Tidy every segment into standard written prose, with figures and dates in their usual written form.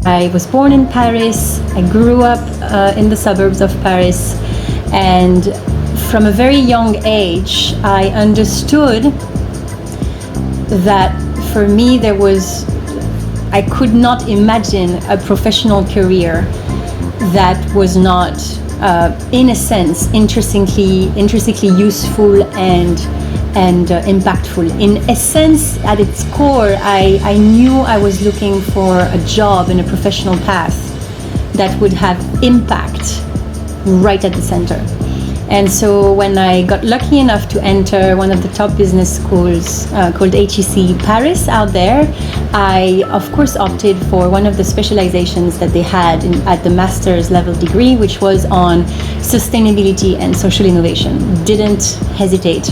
I was born in Paris. I grew up in the suburbs of Paris, and from a very young age, I understood that for me I could not imagine a professional career that was not, in a sense, intrinsically useful and impactful. In a sense, at its core, I knew I was looking for a job in a professional path that would have impact right at the center. And so when I got lucky enough to enter one of the top business schools called HEC Paris out there, I of course opted for one of the specializations that they had at the master's level degree, which was on sustainability and social innovation. Didn't hesitate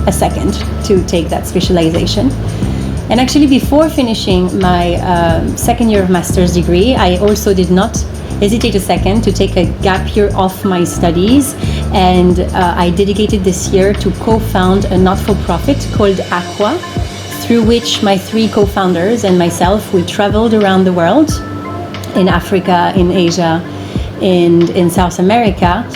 a second to take that specialization. And actually, before finishing my second year of master's degree, I also did not hesitate a second to take a gap year off my studies, and I dedicated this year to co-found a not-for-profit called Aqua, through which my three co-founders and myself, we traveled around the world, in Africa, in Asia, and in South America,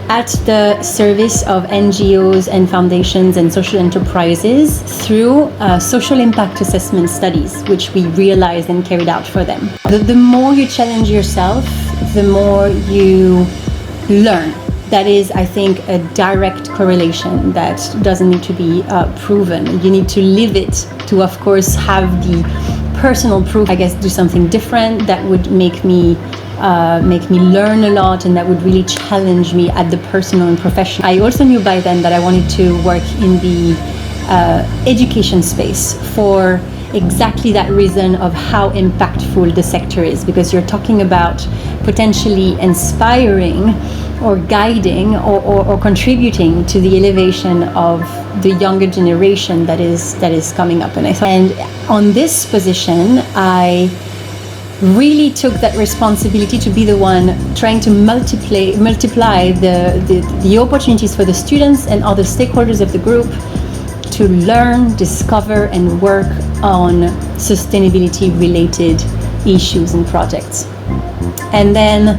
at the service of NGOs and foundations and social enterprises through social impact assessment studies, which we realized and carried out for them. The more you challenge yourself, the more you learn. That is, I think, a direct correlation that doesn't need to be proven. You need to live it to, of course, have the personal proof. I guess do something different that would make me learn a lot, and that would really challenge me at the personal and professional. I also knew by then that I wanted to work in the education space for exactly that reason of how impactful the sector is, because you're talking about potentially inspiring or guiding or contributing to the elevation of the younger generation that is coming up. And on this position, I really took that responsibility to be the one trying to multiply the opportunities for the students and other stakeholders of the group to learn, discover, and work on sustainability-related issues and projects. And then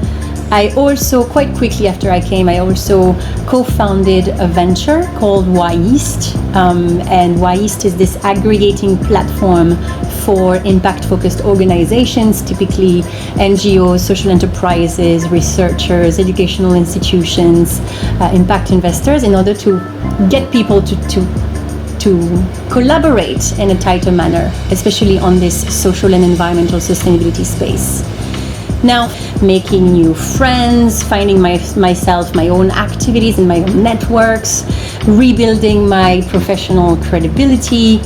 I also, quite quickly after I came, I also co-founded a venture called YEast. And YEast is this aggregating platform for impact-focused organizations, typically NGOs, social enterprises, researchers, educational institutions, impact investors, in order to get people to collaborate in a tighter manner, especially on this social and environmental sustainability space. Now, making new friends, finding myself, my own activities and my own networks, rebuilding my professional credibility.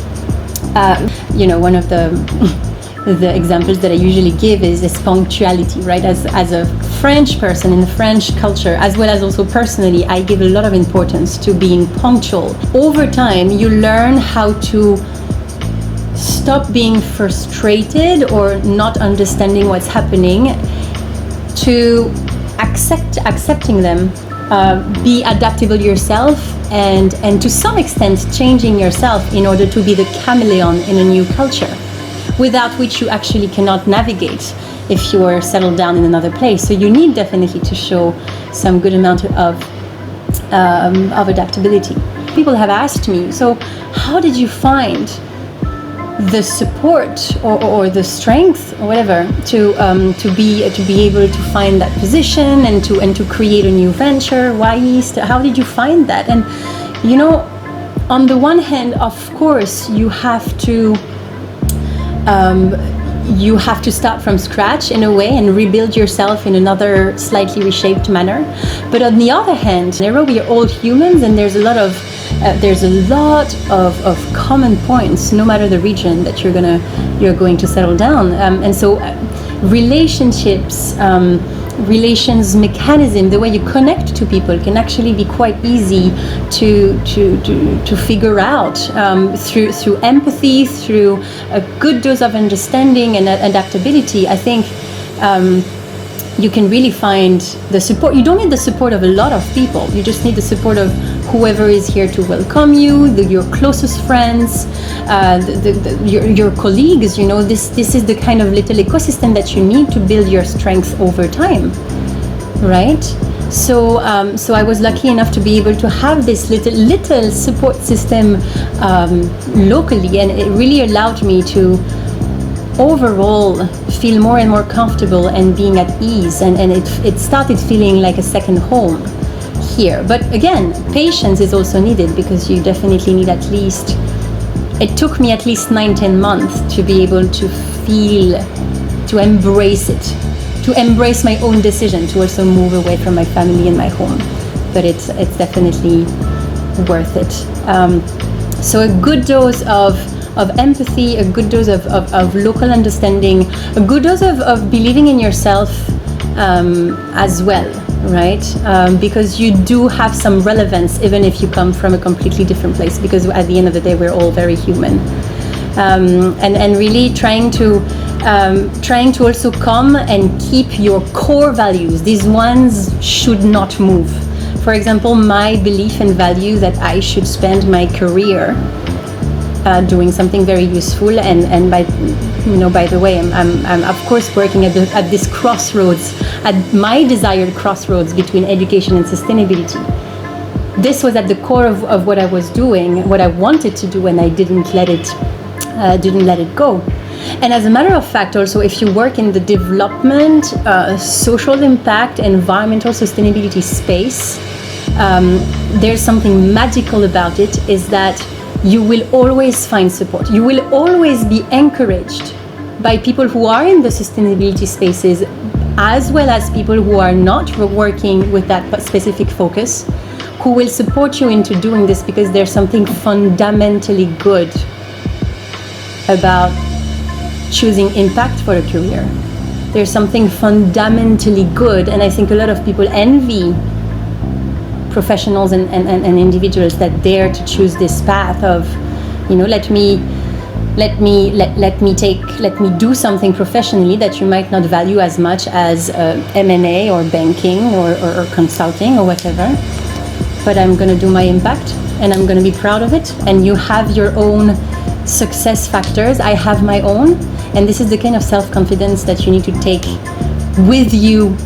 One of the examples that I usually give is punctuality, right? As a French person in the French culture, as well as also personally, I give a lot of importance to being punctual. Over time, you learn how to stop being frustrated or not understanding what's happening, to accepting them, be adaptable yourself, and to some extent changing yourself in order to be the chameleon in a new culture, without which you actually cannot navigate if you are settled down in another place. So you need definitely to show some good amount of adaptability. People have asked me, so how did you find the support or the strength or whatever to be able to find that position and to create a new venture? How did you find that? And on the one hand, of course, you have to start from scratch in a way and rebuild yourself in another slightly reshaped manner. But on the other hand, we are all humans, and there's a lot of common points, no matter the region that you're going to settle down. And so relationships, relations mechanism, the way you connect to people can actually be quite easy to figure out through empathy, through a good dose of understanding and adaptability. I think you can really find the support. You don't need the support of a lot of people. You just need the support of whoever is here to welcome you, your closest friends, your colleagues. You know, this is the kind of little ecosystem that you need to build your strength over time, right? So I was lucky enough to be able to have this little support system locally, and it really allowed me to overall feel more and more comfortable and being at ease, and it started feeling like a second home here. But again, patience is also needed, because you definitely need it took me at least 9-10 months to be able to embrace my own decision to also move away from my family and my home. But it's definitely worth it. So a good dose of empathy, a good dose of local understanding, a good dose of believing in yourself as well, right? Because you do have some relevance, even if you come from a completely different place, because at the end of the day, we're all very human. And really trying to also come and keep your core values. These ones should not move. For example, my belief and value that I should spend my career doing something very useful, and by the way, I'm of course working at this crossroads, at my desired crossroads between education and sustainability. This was at the core of what I was doing, what I wanted to do, and I didn't let it go. And as a matter of fact, also, if you work in the development, social impact, environmental sustainability space, there's something magical about it, is that you will always find support. You will always be encouraged by people who are in the sustainability spaces, as well as people who are not working with that specific focus, who will support you into doing this, because there's something fundamentally good about choosing impact for a career. There's something fundamentally good, and I think a lot of people envy professionals and individuals that dare to choose this path of, let me do something professionally that you might not value as much as M&A or banking or consulting or whatever. But I'm going to do my impact, and I'm going to be proud of it. And you have your own success factors. I have my own, and this is the kind of self-confidence that you need to take with you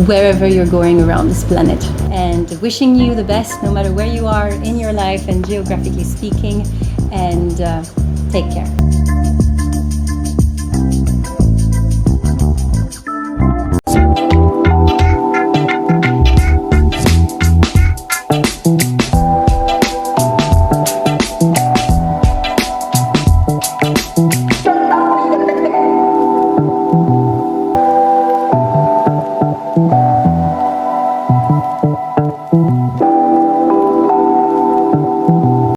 wherever you're going around this planet. And wishing you the best, no matter where you are in your life and geographically speaking, and take care.